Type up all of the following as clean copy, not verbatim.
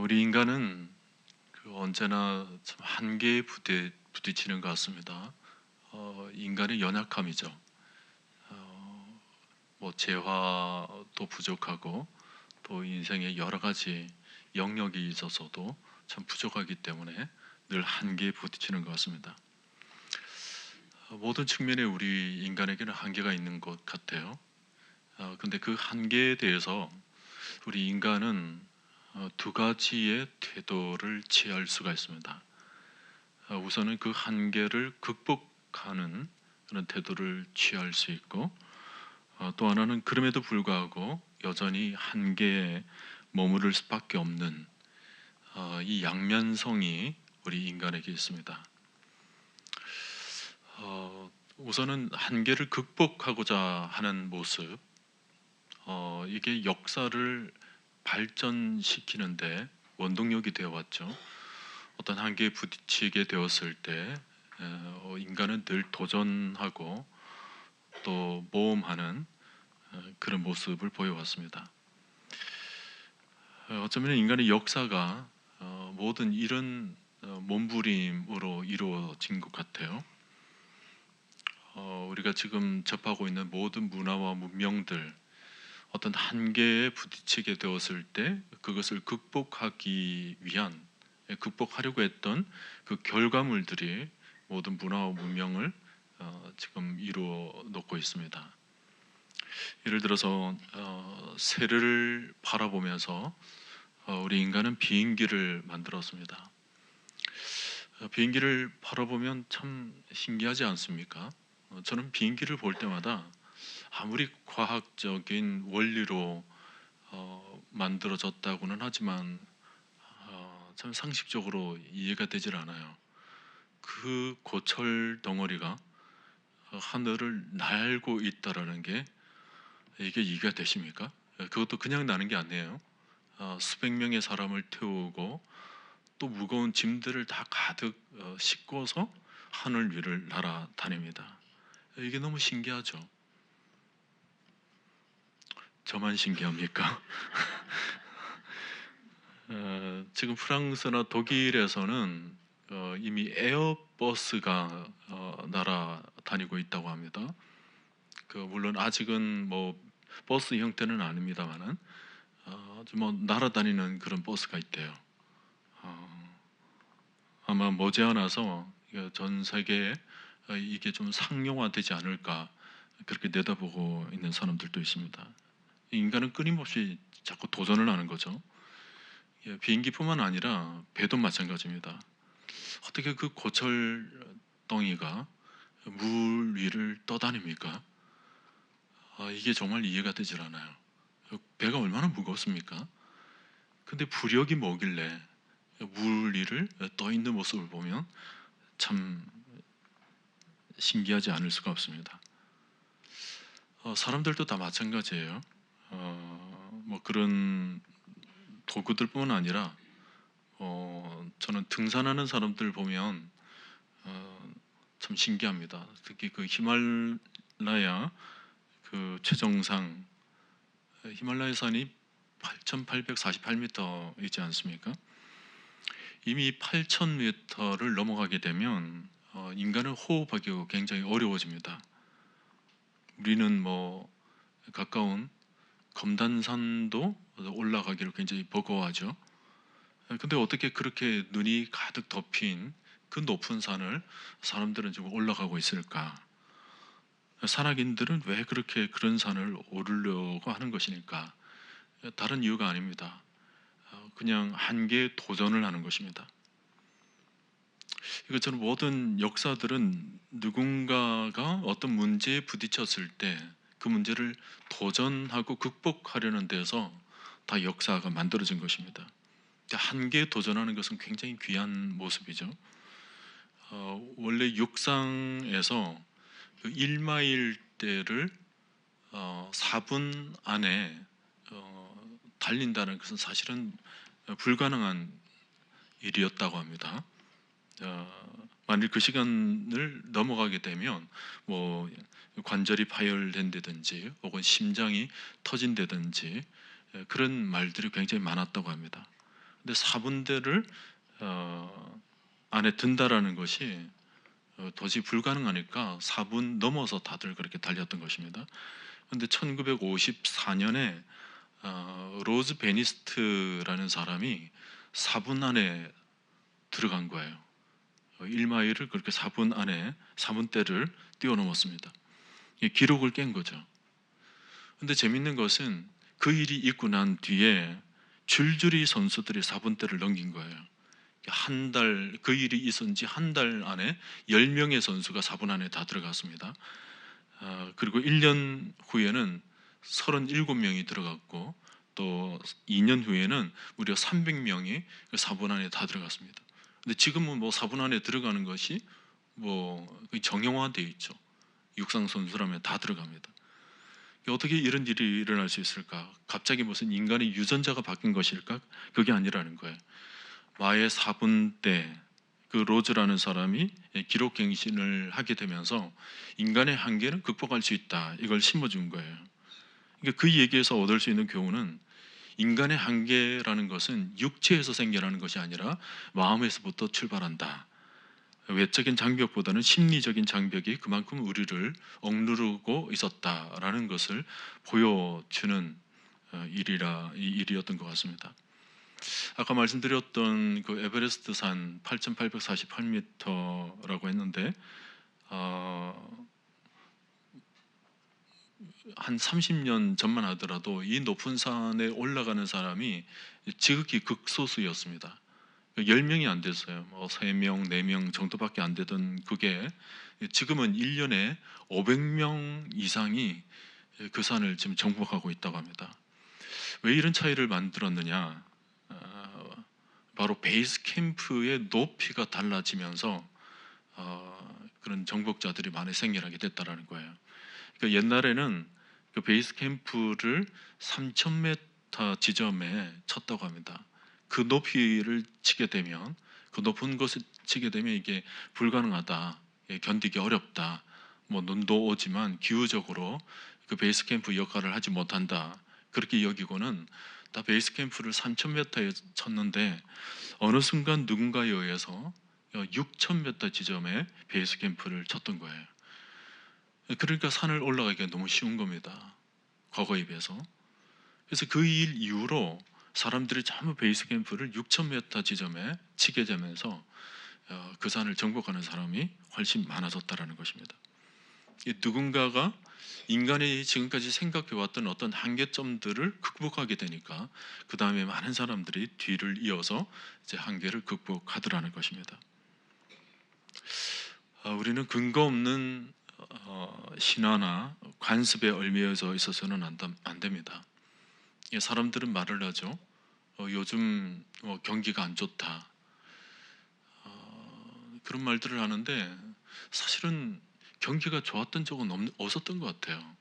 우리 인간은 언제나 참 한계에 부딪히는 것 같습니다. 인간의 연약함이죠. 어, 뭐 재화도 부족하고 또 인생의 여러 가지 영역이 있어서도 참 부족하기 때문에 늘 한계에 부딪히는 것 같습니다. 모든 측면에 우리 인간에게는 한계가 있는 것 같아요. 근데 그 한계에 대해서 우리 인간은 두 가지의 태도를 취할 수가 있습니다. 우선은 그 한계를 극복하는 그런 태도를 취할 수 있고, 또 하나는 그럼에도 불구하고 여전히 한계에 머무를 수밖에 없는 이 양면성이 우리 인간에게 있습니다. 우선은 한계를 극복하고자 하는 모습, 이게 역사를 발전시키는데 원동력이 되어 왔죠. 어떤 한계에 부딪히게 되었을 때 인간은 늘 도전하고 또 모험하는 그런 모습을 보여왔습니다. 어쩌면 인간의 역사가 모든 이런 몸부림으로 이루어진 것 같아요. 우리가 지금 접하고 있는 모든 문화와 문명들, 어떤 한계에 부딪히게 되었을 때 그것을 극복하기 위한, 극복하려고 했던 그 결과물들이 모든 문화와 문명을 지금 이루어 놓고 있습니다. 예를 들어서 새를 바라보면서 우리 인간은 비행기를 만들었습니다. 비행기를 바라보면 참 신기하지 않습니까? 저는 비행기를 볼 때마다 아무리 과학적인 원리로 만들어졌다고는 하지만 참 상식적으로 이해가 되질 않아요. 그 고철 덩어리가 하늘을 날고 있다라는 게 이게 이해가 되십니까? 그것도 그냥 나는 게 아니에요. 수백 명의 사람을 태우고 또 무거운 짐들을 다 가득 싣고서 하늘 위를 날아다닙니다. 이게 너무 신기하죠. 저만 신기합니까? 지금 프랑스나 독일에서는 이미 에어버스가 날아다니고 있다고 합니다. 물론 아직은 뭐 버스 형태는 아닙니다만은 뭐 날아다니는 그런 버스가 있대요. 어, 아마 머지않아서 전 세계에 이게 좀 상용화되지 않을까 그렇게 내다보고 있는 사람들도 있습니다. 인간은 끊임없이 자꾸 도전을 하는 거죠. 비행기뿐만 아니라 배도 마찬가지입니다. 어떻게 그 고철덩이가 물 위를 떠다닙니까? 이게 정말 이해가 되질 않아요. 배가 얼마나 무겁습니까? 근데 부력이 뭐길래 물 위를 떠 있는 모습을 보면 참 신기하지 않을 수가 없습니다. 사람들도 다 마찬가지예요. 뭐 그런 도구들뿐만 아니라 저는 등산하는 사람들 보면 참 신기합니다. 특히 그 히말라야 그 최정상 히말라야 산이 8,848m 이지 않습니까? 이미 8,000m를 넘어가게 되면 인간은 호흡하기가 굉장히 어려워집니다. 우리는 뭐 가까운 검단산도 올라가기를 굉장히 버거워하죠. 근데 어떻게 그렇게 눈이 가득 덮인 그 높은 산을 사람들은 지금 올라가고 있을까? 산악인들은 왜 그렇게 그런 산을 오르려고 하는 것이니까? 다른 이유가 아닙니다. 그냥 한계에 도전을 하는 것입니다. 이것처럼 모든 역사들은 누군가가 어떤 문제에 부딪혔을 때 그 문제를 도전하고 극복하려는 데서 다 역사가 만들어진 것입니다. 한계에 도전하는 것은 굉장히 귀한 모습이죠. 원래 육상에서 그 1마일대를 4분 안에 달린다는 것은 사실은 불가능한 일이었다고 합니다. 만일 그 시간을 넘어가게 되면 뭐 관절이 파열된다든지 혹은 심장이 터진다든지 그런 말들이 굉장히 많았다고 합니다. 근데 4분대를 안에 든다라는 것이 도저히 불가능하니까 4분 넘어서 다들 그렇게 달렸던 것입니다. 그런데 1954년에 로즈 베니스트라는 사람이 4분 안에 들어간 거예요. 1마일을 그렇게 4분 안에 4분대를 뛰어넘었습니다. 기록을 깬 거죠. 근데 재밌는 것은 그 일이 있고 난 뒤에 줄줄이 선수들이 4분대를 넘긴 거예요. 한 달, 그 일이 있은 지 한 달 안에 10명의 선수가 4분 안에 다 들어갔습니다. 그리고 1년 후에는 37명이 들어갔고 또 2년 후에는 무려 300명이 4분 안에 다 들어갔습니다. 근데 지금은 뭐 4분 안에 들어가는 것이 뭐 정형화되어 있죠. 육상 선수라면 다 들어갑니다. 어떻게 이런 일이 일어날 수 있을까? 갑자기 무슨 인간의 유전자가 바뀐 것일까? 그게 아니라는 거예요. 마의 4분대 그 로즈라는 사람이 기록 갱신을 하게 되면서 인간의 한계는 극복할 수 있다. 이걸 심어준 거예요. 그러니까 그 얘기에서 얻을 수 있는 교훈은 인간의 한계라는 것은 육체에서 생겨나는 것이 아니라 마음에서부터 출발한다. 외적인 장벽보다는 심리적인 장벽이 그만큼 우리를 억누르고 있었다라는 것을 보여주는 일이었던 것 같습니다. 아까 말씀드렸던 그 에베레스트 산 8,848m라고 했는데 한 30년 전만 하더라도 이 높은 산에 올라가는 사람이 지극히 극소수였습니다. 10명이 안 됐어요. 뭐 3명, 4명 정도밖에 안 되던 그게 지금은 1년에 500명 이상이 그 산을 지금 정복하고 있다고 합니다. 왜 이런 차이를 만들었느냐? 바로 베이스 캠프의 높이가 달라지면서 그런 정복자들이 많이 생겨나게 됐다라는 거예요. 그러니까 옛날에는 그 베이스 캠프를 3,000m 지점에 쳤다고 합니다. 그 높이를 치게 되면 그 높은 곳을 치게 되면 이게 불가능하다, 견디기 어렵다. 뭐 눈도 오지만 기후적으로 그 베이스 캠프 역할을 하지 못한다. 그렇게 여기고는 다 베이스 캠프를 3,000m에 쳤는데 어느 순간 누군가에 의해서 6,000m 지점에 베이스 캠프를 쳤던 거예요. 그러니까 산을 올라가기가 너무 쉬운 겁니다. 과거에 비해서. 그래서 그 일 이후로 사람들이 전부 베이스 캠프를 6,000m 지점에 치게 되면서 그 산을 정복하는 사람이 훨씬 많아졌다라는 것입니다. 누군가가 인간이 지금까지 생각해왔던 어떤 한계점들을 극복하게 되니까 그 다음에 많은 사람들이 뒤를 이어서 이제 한계를 극복하더라는 것입니다. 우리는 근거 없는 신화나 관습에 얽매여져 있어서는 안 됩니다. 사람들은 말을 하죠. 요즘 경기가 안 좋다. 그런 말들을 하는데 사실은 경기가 좋았던 적은 없었던 것 같아요.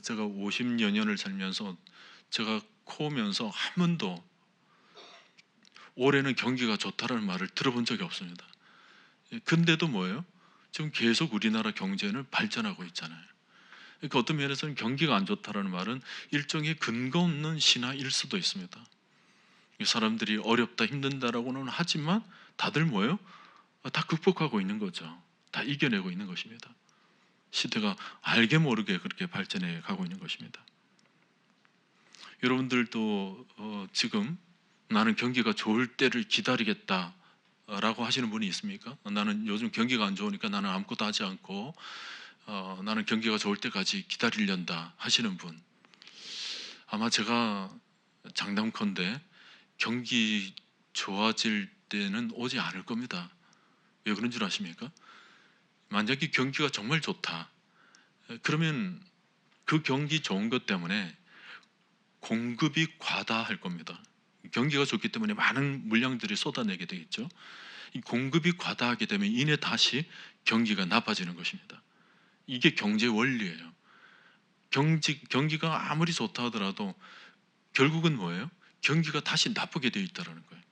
제가 50여 년을 살면서 제가 코오면서 한 번도 올해는 경기가 좋다라는 말을 들어본 적이 없습니다. 근데도 뭐예요? 지금 계속 우리나라 경제는 발전하고 있잖아요. 그러니까 어떤 면에서는 경기가 안 좋다라는 말은 일종의 근거 없는 신화일 수도 있습니다. 사람들이 어렵다 힘든다라고는 하지만 다들 뭐예요? 다 극복하고 있는 거죠. 다 이겨내고 있는 것입니다. 시대가 알게 모르게 그렇게 발전해 가고 있는 것입니다. 여러분들도 지금 나는 경기가 좋을 때를 기다리겠다라고 하시는 분이 있습니까? 나는 요즘 경기가 안 좋으니까 나는 아무것도 하지 않고 나는 경기가 좋을 때까지 기다리련다 하시는 분, 아마 제가 장담컨대 경기 좋아질 때는 오지 않을 겁니다. 왜 그런 줄 아십니까? 만약에 경기가 정말 좋다, 그러면 그 경기 좋은 것 때문에 공급이 과다할 겁니다. 경기가 좋기 때문에 많은 물량들이 쏟아내게 되겠죠. 이 공급이 과다하게 되면 이내 다시 경기가 나빠지는 것입니다. 이게 경제 원리예요. 경기가 아무리 좋다 하더라도 결국은 뭐예요? 경기가 다시 나쁘게 되어 있다는 거예요.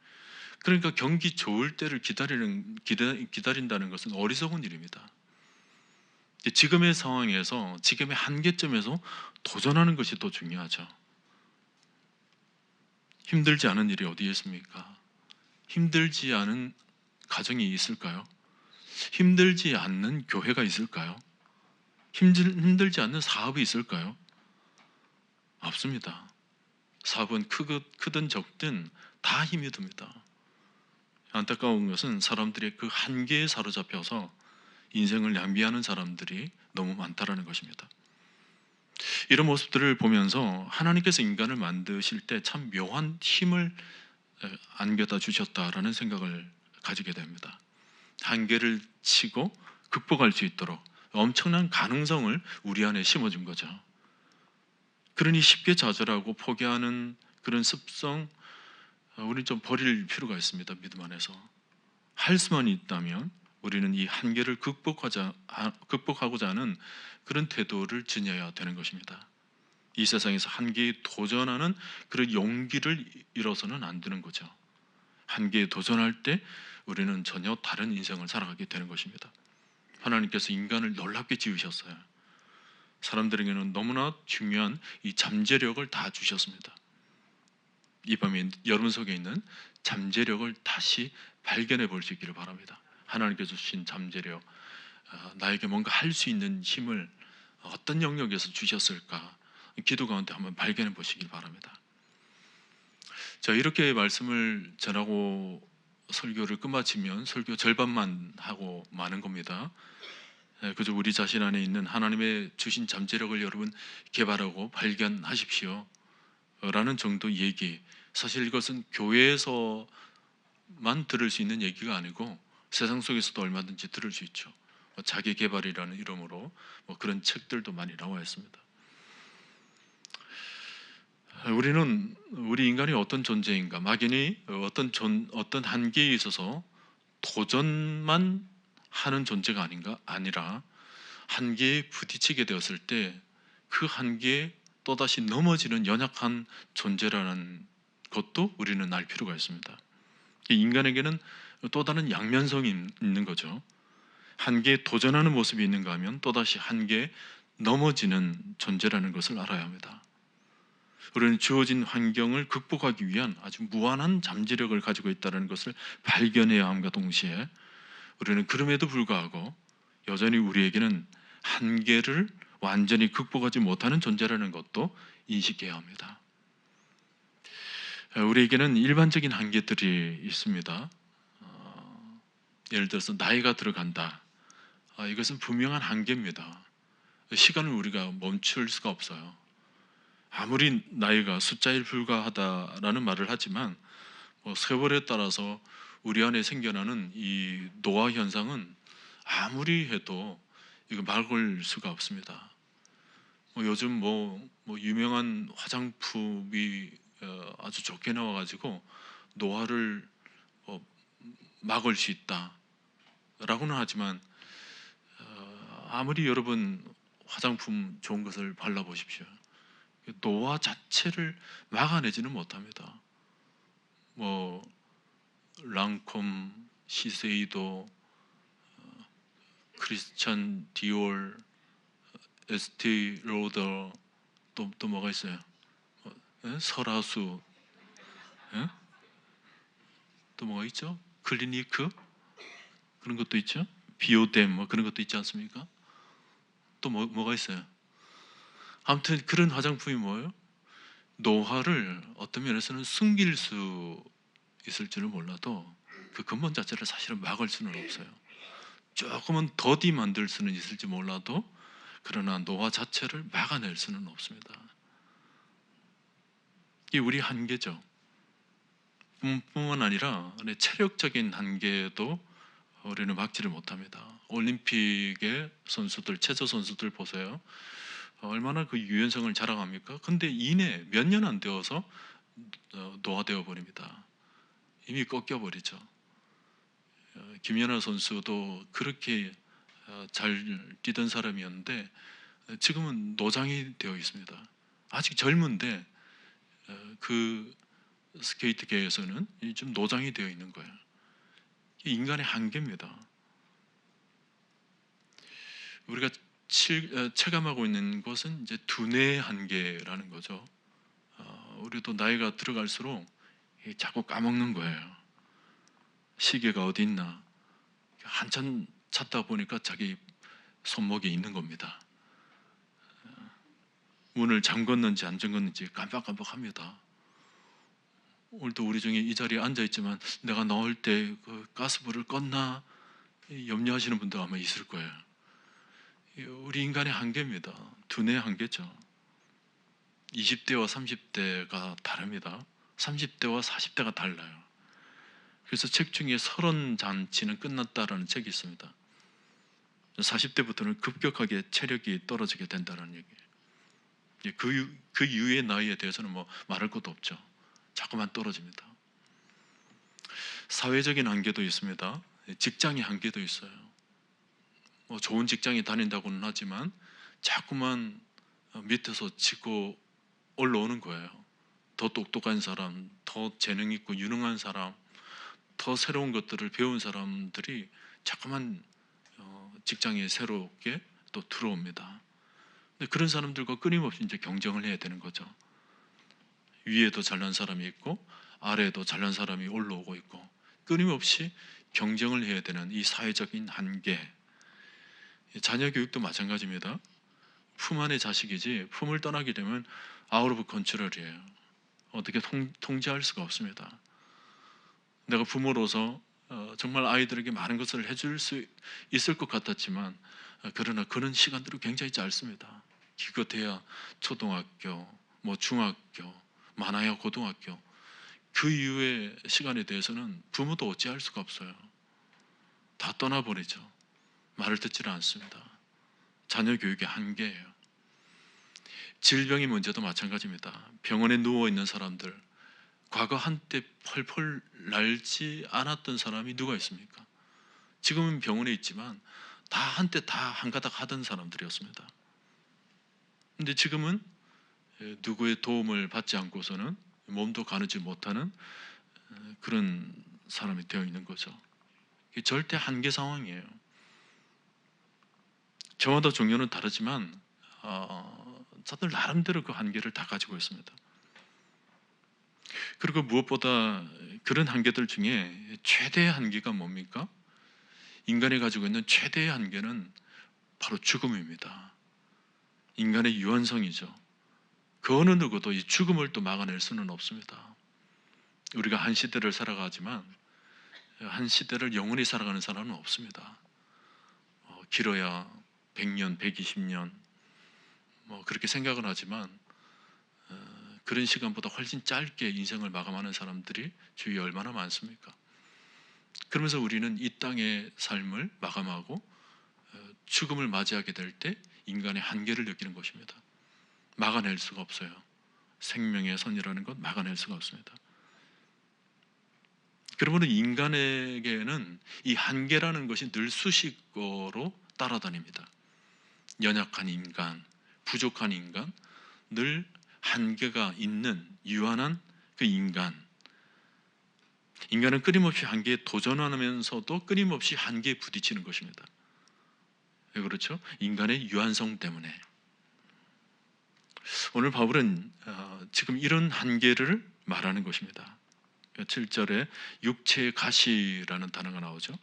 그러니까 경기 좋을 때를 기다린다는 것은 어리석은 일입니다. 지금의 상황에서 지금의 한계점에서 도전하는 것이 더 중요하죠. 힘들지 않은 일이 어디에 있습니까? 힘들지 않은 가정이 있을까요? 힘들지 않는 교회가 있을까요? 힘들지 않는 사업이 있을까요? 없습니다. 사업은 크든 적든 다 힘이 듭니다. 안타까운 것은 사람들의 그 한계에 사로잡혀서 인생을 낭비하는 사람들이 너무 많다라는 것입니다. 이런 모습들을 보면서 하나님께서 인간을 만드실 때 참 묘한 힘을 안겨다 주셨다라는 생각을 가지게 됩니다. 한계를 치고 극복할 수 있도록 엄청난 가능성을 우리 안에 심어준 거죠. 그러니 쉽게 좌절하고 포기하는 그런 습성, 우리는 좀 버릴 필요가 있습니다. 믿음 안에서 할 수만 있다면 우리는 이 한계를 극복하고자 하는 그런 태도를 지녀야 되는 것입니다. 이 세상에서 한계에 도전하는 그런 용기를 잃어서는 안 되는 거죠. 한계에 도전할 때 우리는 전혀 다른 인생을 살아가게 되는 것입니다. 하나님께서 인간을 놀랍게 지으셨어요. 사람들에게는 너무나 중요한 이 잠재력을 다 주셨습니다. 이 밤에 여러분 속에 있는 잠재력을 다시 발견해 볼 수 있기를 바랍니다. 하나님께서 주신 잠재력, 나에게 뭔가 할 수 있는 힘을 어떤 영역에서 주셨을까? 기도 가운데 한번 발견해 보시길 바랍니다. 자, 이렇게 말씀을 전하고 설교를 끝마치면 설교 절반만 하고 마는 겁니다. 그저 우리 자신 안에 있는 하나님의 주신 잠재력을 여러분 개발하고 발견하십시오 라는 정도 얘기. 사실 이것은 교회에서만 들을 수 있는 얘기가 아니고 세상 속에서도 얼마든지 들을 수 있죠. 자기 개발이라는 이름으로 그런 책들도 많이 나와 있습니다. 우리 인간이 어떤 존재인가? 막연히 어떤 한계에 있어서 도전만 하는 존재가 아니라 한계에 부딪히게 되었을 때 그 한계에 또다시 넘어지는 연약한 존재라는 것도 우리는 알 필요가 있습니다. 인간에게는 또 다른 양면성이 있는 거죠. 한계에 도전하는 모습이 있는가 하면 또다시 한계에 넘어지는 존재라는 것을 알아야 합니다. 우리는 주어진 환경을 극복하기 위한 아주 무한한 잠재력을 가지고 있다는 것을 발견해야 함과 동시에 우리는 그럼에도 불구하고 여전히 우리에게는 한계를 완전히 극복하지 못하는 존재라는 것도 인식해야 합니다. 우리에게는 일반적인 한계들이 있습니다. 예를 들어서 나이가 들어간다. 이것은 분명한 한계입니다. 시간을 우리가 멈출 수가 없어요. 아무리 나이가 숫자에 불과하다라는 말을 하지만 세월에 따라서 우리 안에 생겨나는 이 노화 현상은 아무리 해도 이거 막을 수가 없습니다. 요즘 유명한 화장품이 아주 좋게 나와가지고 노화를 막을 수 있다라고는 하지만 아무리 여러분 화장품 좋은 것을 발라보십시오. 노화 자체를 막아내지는 못합니다. 랑콤, 시세이도, 크리스찬 디올, 에스티 로더, 또 뭐가 있어요? 설화수, 예? 또 뭐가 있죠? 클리니크 그런 것도 있죠. 비오뎀 그런 것도 있지 않습니까? 또 뭐가 있어요? 아무튼 그런 화장품이 뭐예요? 노화를 어떤 면에서는 숨길 수 있을지는 몰라도 그 근본 자체를 사실은 막을 수는 없어요. 조금은 더디 만들 수는 있을지 몰라도 그러나 노화 자체를 막아낼 수는 없습니다. 이게 우리 한계죠. 뿐만 아니라 체력적인 한계도 우리는 막지를 못합니다. 올림픽의 선수들, 체조 선수들 보세요. 얼마나 그 유연성을 자랑합니까? 근데 이내 몇 년 안 되어서 노화되어 버립니다. 이미 꺾여 버리죠. 김연아 선수도 그렇게 잘 뛰던 사람이었는데 지금은 노장이 되어 있습니다. 아직 젊은데 그 스케이트계에서는 좀 노장이 되어 있는 거예요. 인간의 한계입니다. 우리가 체감하고 있는 것은 이제 두뇌의 한계라는 거죠. 우리도 나이가 들어갈수록 자꾸 까먹는 거예요. 시계가 어디 있나? 한참 찾다 보니까 자기 손목에 있는 겁니다. 문을 잠궜는지 안 잠궜는지 깜빡깜빡합니다. 오늘도 우리 중에 이 자리에 앉아 있지만 내가 나올 때 그 가스불을 껐나 염려하시는 분도 아마 있을 거예요. 우리 인간의 한계입니다. 두뇌의 한계죠. 20대와 30대가 다릅니다. 30대와 40대가 달라요. 그래서 책 중에 30잔치는 끝났다라는 책이 있습니다. 40대부터는 급격하게 체력이 떨어지게 된다는 얘기예요. 그 이후의 나이에 대해서는 뭐 말할 것도 없죠. 자꾸만 떨어집니다. 사회적인 한계도 있습니다. 직장의 한계도 있어요. 뭐 좋은 직장에 다닌다고는 하지만 자꾸만 밑에서 치고 올라오는 거예요. 더 똑똑한 사람, 더 재능 있고 유능한 사람, 더 새로운 것들을 배운 사람들이 자꾸만 직장에 새롭게 또 들어옵니다. 근데 그런 사람들과 끊임없이 이제 경쟁을 해야 되는 거죠. 위에도 잘난 사람이 있고 아래에도 잘난 사람이 올라오고 있고 끊임없이 경쟁을 해야 되는 이 사회적인 한계. 자녀 교육도 마찬가지입니다. 품 안의 자식이지 품을 떠나게 되면 아웃 오브 컨트롤이에요. 어떻게 통제할 수가 없습니다. 내가 부모로서 정말 아이들에게 많은 것을 해줄 수 있을 것 같았지만 그러나 그런 시간들이 굉장히 짧습니다. 기껏해야 초등학교, 뭐 중학교, 많아야 고등학교. 그 이후의 시간에 대해서는 부모도 어찌할 수가 없어요. 다 떠나버리죠. 말을 듣지를 않습니다. 자녀 교육의 한계예요. 질병의 문제도 마찬가지입니다. 병원에 누워있는 사람들, 과거 한때 펄펄 날지 않았던 사람이 누가 있습니까? 지금은 병원에 있지만 다 한때 다 한가닥 하던 사람들이었습니다. 근데 지금은 누구의 도움을 받지 않고서는 몸도 가누지 못하는 그런 사람이 되어 있는 거죠. 이게 절대 한계 상황이에요. 저마다 종류는 다르지만 다들 나름대로 그 한계를 다 가지고 있습니다. 그리고 무엇보다 그런 한계들 중에 최대의 한계가 뭡니까? 인간이 가지고 있는 최대의 한계는 바로 죽음입니다. 인간의 유한성이죠. 그 어느 누구도 이 죽음을 또 막아낼 수는 없습니다. 우리가 한 시대를 살아가지만 한 시대를 영원히 살아가는 사람은 없습니다. 길어야 100년, 120년 뭐 그렇게 생각은 하지만 그런 시간보다 훨씬 짧게 인생을 마감하는 사람들이 주위에 얼마나 많습니까? 그러면서 우리는 이 땅의 삶을 마감하고 죽음을 맞이하게 될 때 인간의 한계를 느끼는 것입니다. 막아낼 수가 없어요. 생명의 선이라는 것 막아낼 수가 없습니다. 그러므로 인간에게는 이 한계라는 것이 늘 수식어로 따라다닙니다. 연약한 인간, 부족한 인간, 늘 한계가 있는 유한한 그 인간. 인간은 끊임없이 한계에 도전하면서도 끊임없이 한계에 부딪히는 것입니다. 왜 그렇죠? 인간의 유한성 때문에. 오늘 바울은 지금 이런 한계를 말하는 것입니다. 7절에 육체의 가시라는 단어가 나오죠.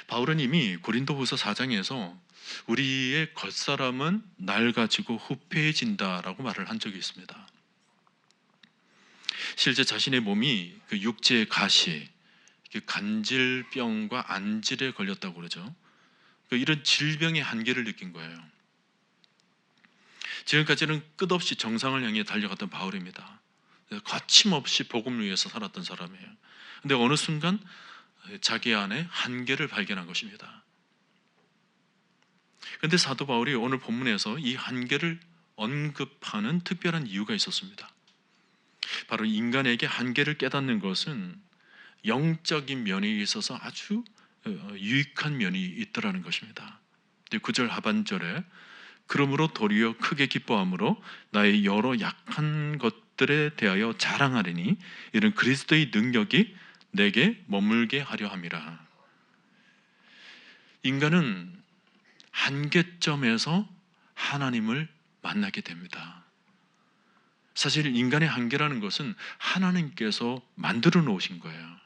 바울은 이미 고린도후서 4장에서 우리의 겉사람은 낡아지고 후패해진다라고 말을 한 적이 있습니다. 실제 자신의 몸이 그 육체의 가시, 간질병과 안질에 걸렸다고 그러죠. 이런 질병의 한계를 느낀 거예요. 지금까지는 끝없이 정상을 향해 달려갔던 바울입니다. 거침없이 복음을 위해서 살았던 사람이에요. 근데 어느 순간 자기 안에 한계를 발견한 것입니다. 그런데 사도 바울이 오늘 본문에서 이 한계를 언급하는 특별한 이유가 있었습니다. 바로 인간에게 한계를 깨닫는 것은 영적인 면에 있어서 아주 유익한 면이 있더라는 것입니다. 9절 하반절에 그러므로 도리어 크게 기뻐함으로 나의 여러 약한 것들에 대하여 자랑하리니 이런 그리스도의 능력이 내게 머물게 하려 함이라. 인간은 한계점에서 하나님을 만나게 됩니다. 사실 인간의 한계라는 것은 하나님께서 만들어 놓으신 거예요.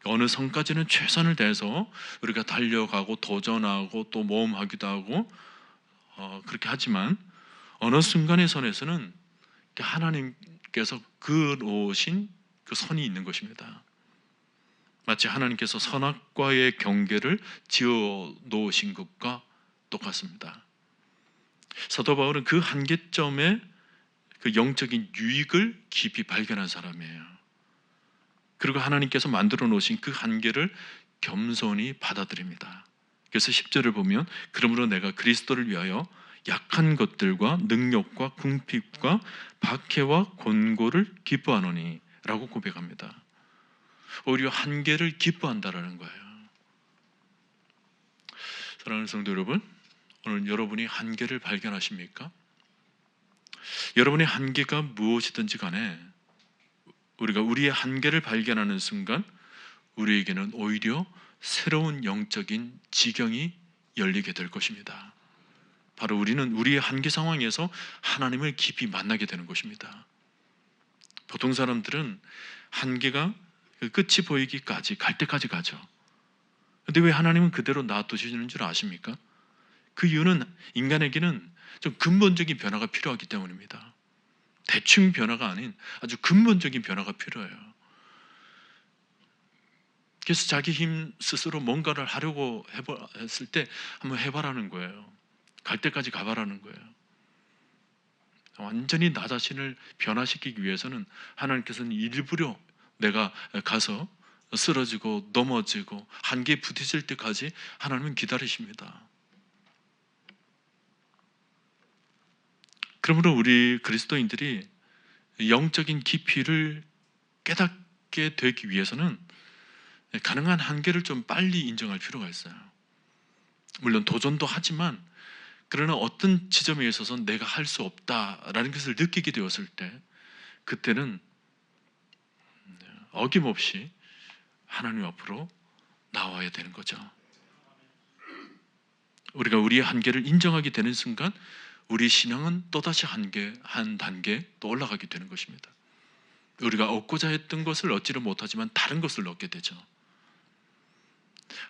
어느 선까지는 최선을 다해서 우리가 달려가고 도전하고 또 모험하기도 하고 그렇게 하지만 어느 순간의 선에서는 하나님께서 그어놓으신 그 선이 있는 것입니다. 마치 하나님께서 선악과의 경계를 지어 놓으신 것과 똑같습니다. 사도 바울은 그 한계점에 그 영적인 유익을 깊이 발견한 사람이에요. 그리고 하나님께서 만들어 놓으신 그 한계를 겸손히 받아들입니다. 그래서 10절을 보면 그러므로 내가 그리스도를 위하여 약한 것들과 능력과 궁핍과 박해와 곤고를 기뻐하노니 라고 고백합니다. 오히려 한계를 기뻐한다라는 거예요. 사랑하는 성도 여러분, 오늘 여러분이 한계를 발견하십니까? 여러분의 한계가 무엇이든지 간에 우리가 우리의 한계를 발견하는 순간 우리에게는 오히려 새로운 영적인 지경이 열리게 될 것입니다. 바로 우리는 우리의 한계 상황에서 하나님을 깊이 만나게 되는 것입니다. 보통 사람들은 한계가 끝이 보이기까지 갈 때까지 가죠. 근데 왜 하나님은 그대로 놔두시는 줄 아십니까? 그 이유는 인간에게는 좀 근본적인 변화가 필요하기 때문입니다. 대충 변화가 아닌 아주 근본적인 변화가 필요해요. 그래서 자기 힘 스스로 뭔가를 하려고 했을 때 한번 해봐라는 거예요. 갈 때까지 가봐라는 거예요. 완전히 나 자신을 변화시키기 위해서는 하나님께서는 일부러 내가 가서 쓰러지고 넘어지고 한계에 부딪힐 때까지 하나님은 기다리십니다. 그러므로 우리 그리스도인들이 영적인 깊이를 깨닫게 되기 위해서는 가능한 한계를 좀 빨리 인정할 필요가 있어요. 물론 도전도 하지만 그러나 어떤 지점에 있어서 내가 할 수 없다라는 것을 느끼게 되었을 때 그때는 어김없이 하나님 앞으로 나와야 되는 거죠. 우리가 우리의 한계를 인정하게 되는 순간 우리 신앙은 또다시 한 단계 또 올라가게 되는 것입니다. 우리가 얻고자 했던 것을 얻지를 못하지만 다른 것을 얻게 되죠.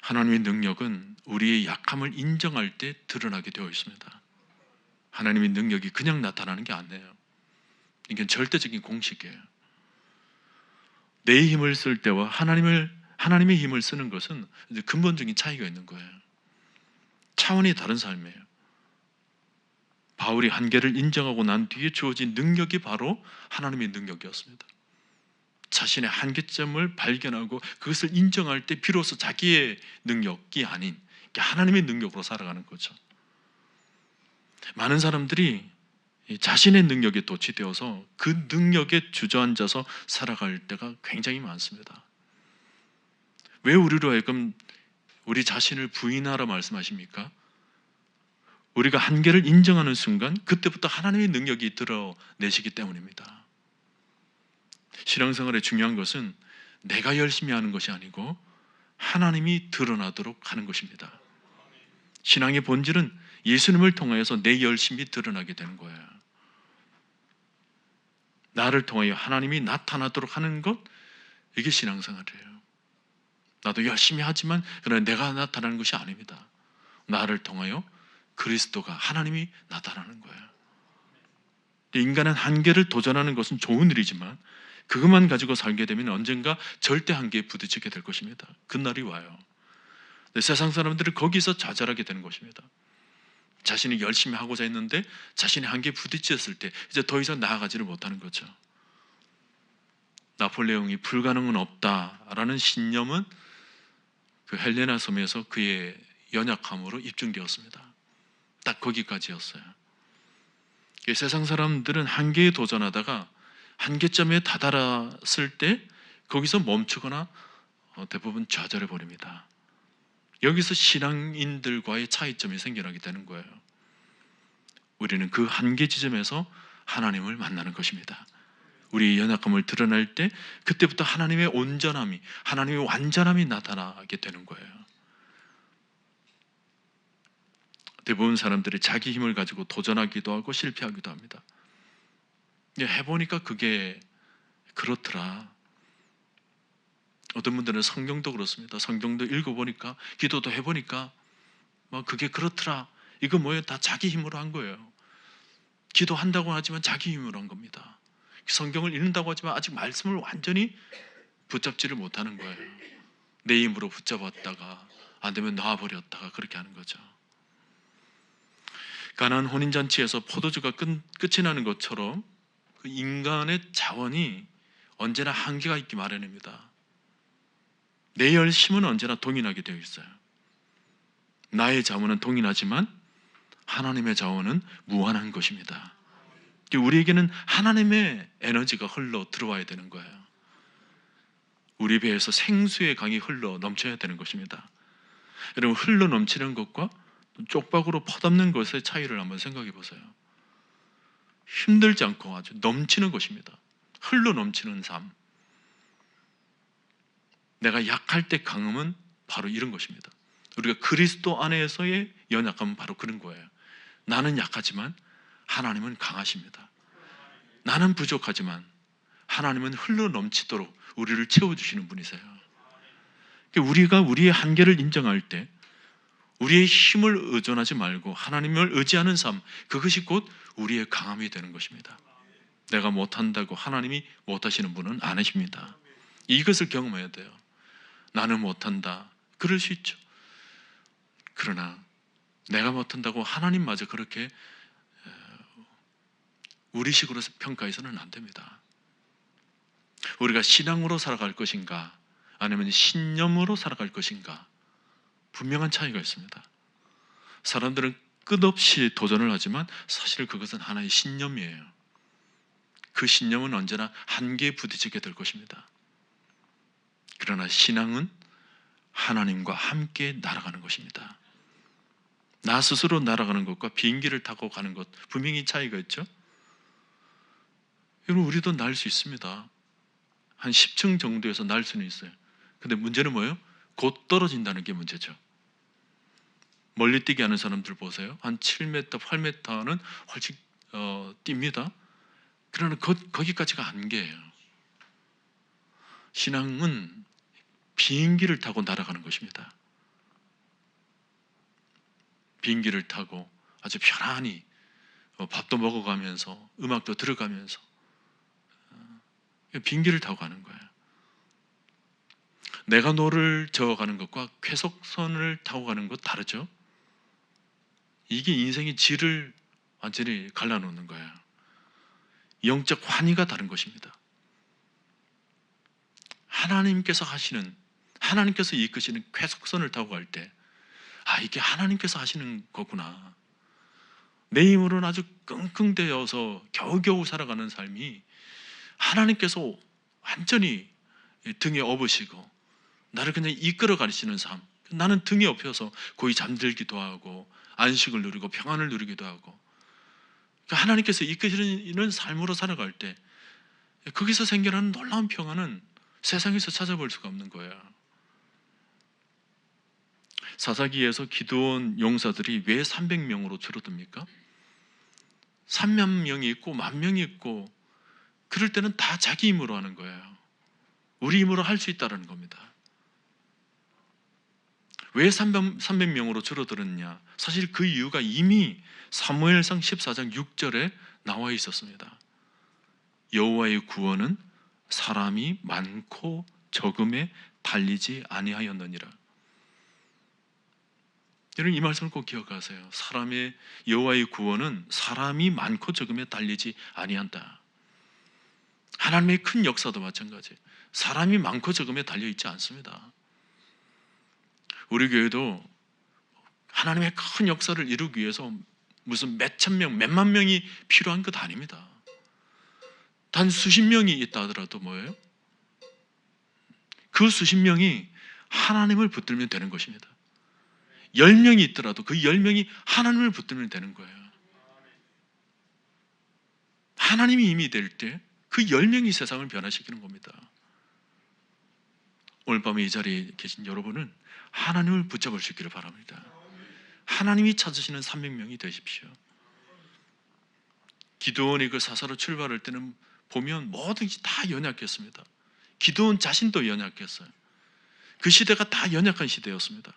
하나님의 능력은 우리의 약함을 인정할 때 드러나게 되어 있습니다. 하나님의 능력이 그냥 나타나는 게 아니에요. 이게 절대적인 공식이에요. 내 힘을 쓸 때와 하나님의 힘을 쓰는 것은 근본적인 차이가 있는 거예요. 차원이 다른 삶이에요. 바울이 한계를 인정하고 난 뒤에 주어진 능력이 바로 하나님의 능력이었습니다. 자신의 한계점을 발견하고 그것을 인정할 때 비로소 자기의 능력이 아닌 하나님의 능력으로 살아가는 거죠. 많은 사람들이 자신의 능력에 도취되어서 그 능력에 주저앉아서 살아갈 때가 굉장히 많습니다. 왜 우리로 하여금 우리 자신을 부인하라 말씀하십니까? 우리가 한계를 인정하는 순간 그때부터 하나님의 능력이 드러내시기 때문입니다. 신앙생활의 중요한 것은 내가 열심히 하는 것이 아니고 하나님이 드러나도록 하는 것입니다. 신앙의 본질은 예수님을 통하여서 내 열심이 드러나게 되는 거예요. 나를 통하여 하나님이 나타나도록 하는 것, 이게 신앙생활이에요. 나도 열심히 하지만 그러나 내가 나타나는 것이 아닙니다. 나를 통하여 그리스도가 하나님이 나타나는 거예요. 인간은 한계를 도전하는 것은 좋은 일이지만 그것만 가지고 살게 되면 언젠가 절대 한계에 부딪히게 될 것입니다. 그날이 와요. 세상 사람들은 거기서 좌절하게 되는 것입니다. 자신이 열심히 하고자 했는데 자신의 한계에 부딪혔을 때 이제 더 이상 나아가지를 못하는 거죠. 나폴레옹이 불가능은 없다라는 신념은 그 헬레나 섬에서 그의 연약함으로 입증되었습니다. 딱 거기까지였어요. 세상 사람들은 한계에 도전하다가 한계점에 다다랐을 때 거기서 멈추거나 대부분 좌절해 버립니다. 여기서 신앙인들과의 차이점이 생겨나게 되는 거예요. 우리는 그 한계 지점에서 하나님을 만나는 것입니다. 우리의 연약함을 드러낼 때 그때부터 하나님의 온전함이, 하나님의 완전함이 나타나게 되는 거예요. 대부분 사람들이 자기 힘을 가지고 도전하기도 하고 실패하기도 합니다. 해보니까 그게 그렇더라. 어떤 분들은 성경도 그렇습니다. 성경도 읽어보니까, 기도도 해보니까 그게 그렇더라. 이거 뭐예요? 다 자기 힘으로 한 거예요. 기도한다고 하지만 자기 힘으로 한 겁니다. 성경을 읽는다고 하지만 아직 말씀을 완전히 붙잡지를 못하는 거예요. 내 힘으로 붙잡았다가 안 되면 놔버렸다가 그렇게 하는 거죠. 가나안 혼인잔치에서 포도주가 끝이 나는 것처럼 그 인간의 자원이 언제나 한계가 있기 마련입니다. 내 열심은 언제나 동일하게 되어 있어요. 나의 자원은 동일하지만 하나님의 자원은 무한한 것입니다. 우리에게는 하나님의 에너지가 흘러 들어와야 되는 거예요. 우리 배에서 생수의 강이 흘러 넘쳐야 되는 것입니다. 여러분, 흘러 넘치는 것과 쪽박으로 퍼담는 것의 차이를 한번 생각해 보세요. 힘들지 않고 아주 넘치는 것입니다. 흘러 넘치는 삶. 내가 약할 때 강함은 바로 이런 것입니다. 우리가 그리스도 안에서의 연약함은 바로 그런 거예요. 나는 약하지만 하나님은 강하십니다. 나는 부족하지만 하나님은 흘러 넘치도록 우리를 채워주시는 분이세요. 우리가 우리의 한계를 인정할 때 우리의 힘을 의존하지 말고 하나님을 의지하는 삶, 그것이 곧 우리의 강함이 되는 것입니다. 내가 못한다고 하나님이 못하시는 분은 아니십니다. 이것을 경험해야 돼요. 나는 못한다, 그럴 수 있죠. 그러나 내가 못한다고 하나님마저 그렇게 우리식으로 평가해서는 안 됩니다. 우리가 신앙으로 살아갈 것인가 아니면 신념으로 살아갈 것인가, 분명한 차이가 있습니다. 사람들은 끝없이 도전을 하지만 사실 그것은 하나의 신념이에요. 그 신념은 언제나 한계에 부딪히게 될 것입니다. 그러나 신앙은 하나님과 함께 날아가는 것입니다. 나 스스로 날아가는 것과 비행기를 타고 가는 것, 분명히 차이가 있죠. 여러분, 우리도 날 수 있습니다. 한 10층 정도에서 날 수는 있어요. 근데 문제는 뭐예요? 곧 떨어진다는 게 문제죠. 멀리 뛰기 하는 사람들 보세요. 한 7m, 8m는 훨씬 뜁니다. 그러나 거기까지가 한계예요. 신앙은 비행기를 타고 날아가는 것입니다. 비행기를 타고 아주 편안히 밥도 먹어가면서 음악도 들어가면서 비행기를 타고 가는 거예요. 내가 노를 저어가는 것과 쾌속선을 타고 가는 것 다르죠. 이게 인생의 질을 완전히 갈라놓는 거예요. 영적 환희가 다른 것입니다. 하나님께서 이끄시는 쾌속선을 타고 갈 때, 이게 하나님께서 하시는 거구나. 내 힘으로는 아주 끙끙대어서 겨우겨우 살아가는 삶이 하나님께서 완전히 등에 업으시고 나를 그냥 이끌어 가시는 삶. 나는 등에 업혀서 거의 잠들기도 하고 안식을 누리고 평안을 누리기도 하고, 하나님께서 이끄시는 삶으로 살아갈 때 거기서 생겨나는 놀라운 평안은 세상에서 찾아볼 수가 없는 거예요. 사사기에서 기드온 용사들이 왜 300명으로 줄어듭니까? 3만 명이 있고 10,000명이 있고 그럴 때는 다 자기 힘으로 하는 거예요. 우리 힘으로 할 수 있다는 겁니다. 왜 300명으로 줄어들었냐? 사실 그 이유가 이미 사무엘상 14장 6절에 나와 있었습니다. 여호와의 구원은 사람이 많고 적음에 달리지 아니하였느니라. 여러분, 이 말씀을 꼭 기억하세요. 여호와의 구원은 사람이 많고 적음에 달리지 아니한다. 하나님의 큰 역사도 마찬가지. 사람이 많고 적음에 달려 있지 않습니다. 우리 교회도 하나님의 큰 역사를 이루기 위해서 무슨 몇천 명, 몇만 명이 필요한 것 아닙니다. 단 수십 명이 있다 하더라도 뭐예요? 그 수십 명이 하나님을 붙들면 되는 것입니다. 10명이 있더라도 그 10명이 하나님을 붙들면 되는 거예요. 하나님이 힘이 될 때 그 10명이 세상을 변화시키는 겁니다. 오늘 밤에 이 자리에 계신 여러분은 하나님을 붙잡을 수 있기를 바랍니다. 하나님이 찾으시는 300명이 되십시오. 기드온이 그 사사로 출발할 때는 보면 뭐든지 다 연약했습니다. 기드온 자신도 연약했어요. 그 시대가 다 연약한 시대였습니다.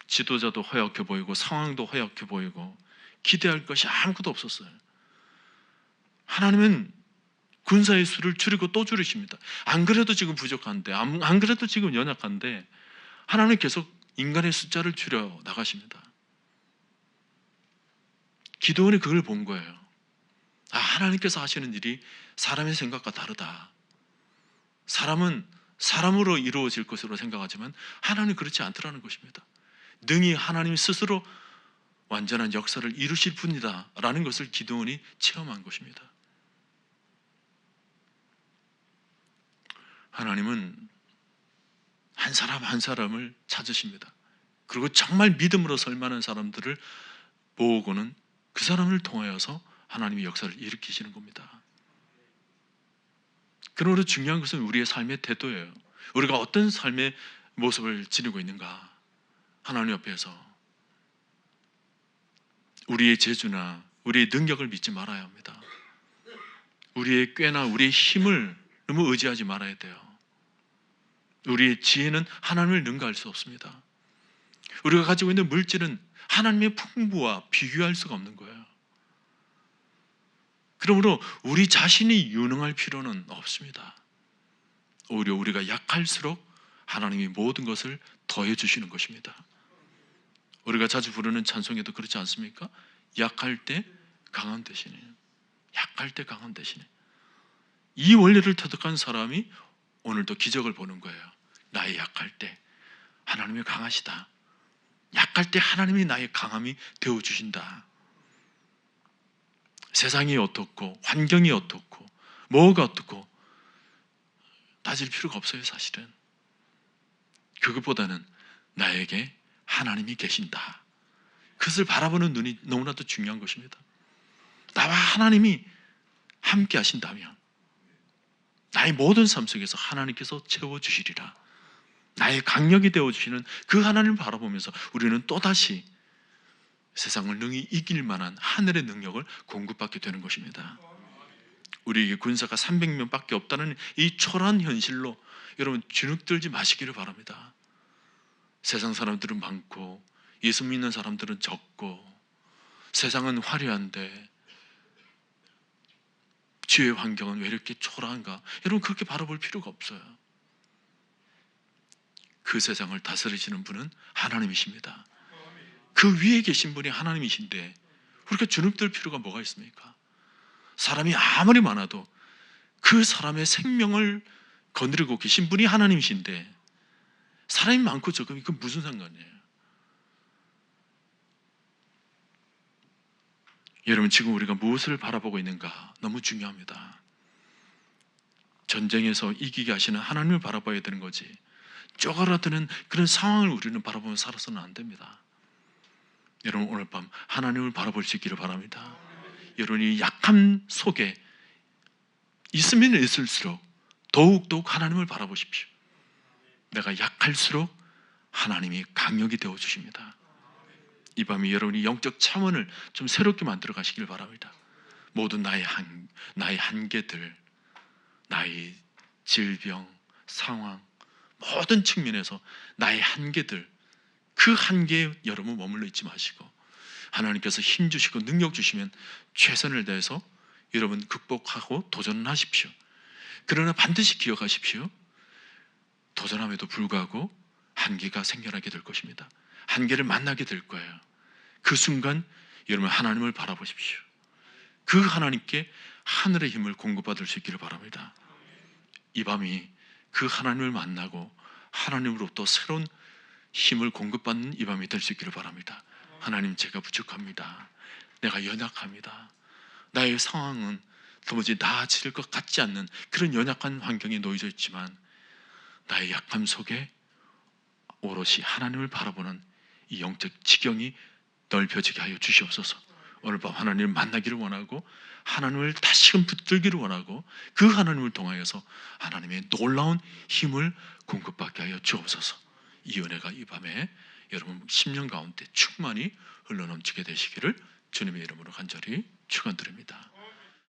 지도자도 허약해 보이고 상황도 허약해 보이고 기대할 것이 아무것도 없었어요. 하나님은 군사의 수를 줄이고 또 줄이십니다. 안 그래도 지금 부족한데, 안 그래도 지금 연약한데 하나님은 계속 인간의 숫자를 줄여 나가십니다. 기도원이 그걸 본 거예요. 아, 하나님께서 하시는 일이 사람의 생각과 다르다. 사람은 사람으로 이루어질 것으로 생각하지만 하나님은 그렇지 않더라는 것입니다. 능히 하나님 스스로 완전한 역사를 이루실 분이다 라는 것을 기도원이 체험한 것입니다. 하나님은 한 사람 한 사람을 찾으십니다. 그리고 정말 믿음으로 설 만한 사람들을 모으고는 그 사람을 통하여서 하나님의 역사를 일으키시는 겁니다. 그러므로 중요한 것은 우리의 삶의 태도예요. 우리가 어떤 삶의 모습을 지니고 있는가. 하나님 앞에서 우리의 재주나 우리의 능력을 믿지 말아야 합니다. 우리의 꾀나 우리의 힘을 너무 의지하지 말아야 돼요. 우리의 지혜는 하나님을 능가할 수 없습니다. 우리가 가지고 있는 물질은 하나님의 풍부와 비교할 수가 없는 거예요. 그러므로 우리 자신이 유능할 필요는 없습니다. 오히려 우리가 약할수록 하나님이 모든 것을 더해 주시는 것입니다. 우리가 자주 부르는 찬송에도 그렇지 않습니까? 약할 때 강한 대신에, 약할 때 강한 대신에. 이 원리를 터득한 사람이 오늘도 기적을 보는 거예요. 나의 약할 때 하나님이 강하시다. 약할 때 하나님이 나의 강함이 되어주신다. 세상이 어떻고 환경이 어떻고 뭐가 어떻고 따질 필요가 없어요. 사실은 그것보다는 나에게 하나님이 계신다. 그것을 바라보는 눈이 너무나도 중요한 것입니다. 나와 하나님이 함께 하신다면 나의 모든 삶 속에서 하나님께서 채워주시리라. 나의 강력이 되어주시는 그 하나님을 바라보면서 우리는 또다시 세상을 능히 이길 만한 하늘의 능력을 공급받게 되는 것입니다. 우리에게 군사가 300명밖에 없다는 이 초라한 현실로 여러분 주눅들지 마시기를 바랍니다. 세상 사람들은 많고 예수 믿는 사람들은 적고 세상은 화려한데 주의 환경은 왜 이렇게 초라한가? 여러분 그렇게 바라볼 필요가 없어요. 그 세상을 다스리시는 분은 하나님이십니다. 그 위에 계신 분이 하나님이신데 우리가 주눅들 필요가 뭐가 있습니까? 사람이 아무리 많아도 그 사람의 생명을 거느리고 계신 분이 하나님이신데 사람이 많고 적으면 그건 무슨 상관이에요? 여러분 지금 우리가 무엇을 바라보고 있는가 너무 중요합니다. 전쟁에서 이기게 하시는 하나님을 바라봐야 되는 거지 쪼그라드는 그런 상황을 우리는 바라보며 살아서는 안 됩니다. 여러분 오늘 밤 하나님을 바라볼 수 있기를 바랍니다. 여러분이 약함 속에 있으면 있을수록 더욱더욱 하나님을 바라보십시오. 내가 약할수록 하나님이 강력이 되어주십니다. 이 밤에 여러분이 영적 차원을 좀 새롭게 만들어 가시길 바랍니다. 모든 나의 한계들, 나의 질병, 상황, 모든 측면에서 나의 한계들, 그 한계에 여러분 머물러 있지 마시고 하나님께서 힘 주시고 능력 주시면 최선을 다해서 여러분 극복하고 도전하십시오. 그러나 반드시 기억하십시오. 도전함에도 불구하고 한계가 생겨나게 될 것입니다. 한계를 만나게 될 거예요. 그 순간 여러분 하나님을 바라보십시오. 그 하나님께 하늘의 힘을 공급받을 수 있기를 바랍니다. 이 밤이 그 하나님을 만나고 하나님으로부터 새로운 힘을 공급받는 이 밤이 될 수 있기를 바랍니다. 하나님 제가 부족합니다. 내가 연약합니다. 나의 상황은 도무지 나아질 것 같지 않는 그런 연약한 환경에 놓여져 있지만 나의 약함 속에 오롯이 하나님을 바라보는 이 영적 지경이 넓혀지게 하여 주시옵소서. 오늘 밤 하나님을 만나기를 원하고 하나님을 다시금 붙들기를 원하고 그 하나님을 통하여서 하나님의 놀라운 힘을 공급받게 하여 주옵소서. 이 은혜가 이 밤에 여러분 심령 가운데 충만히 흘러넘치게 되시기를 주님의 이름으로 간절히 축원드립니다.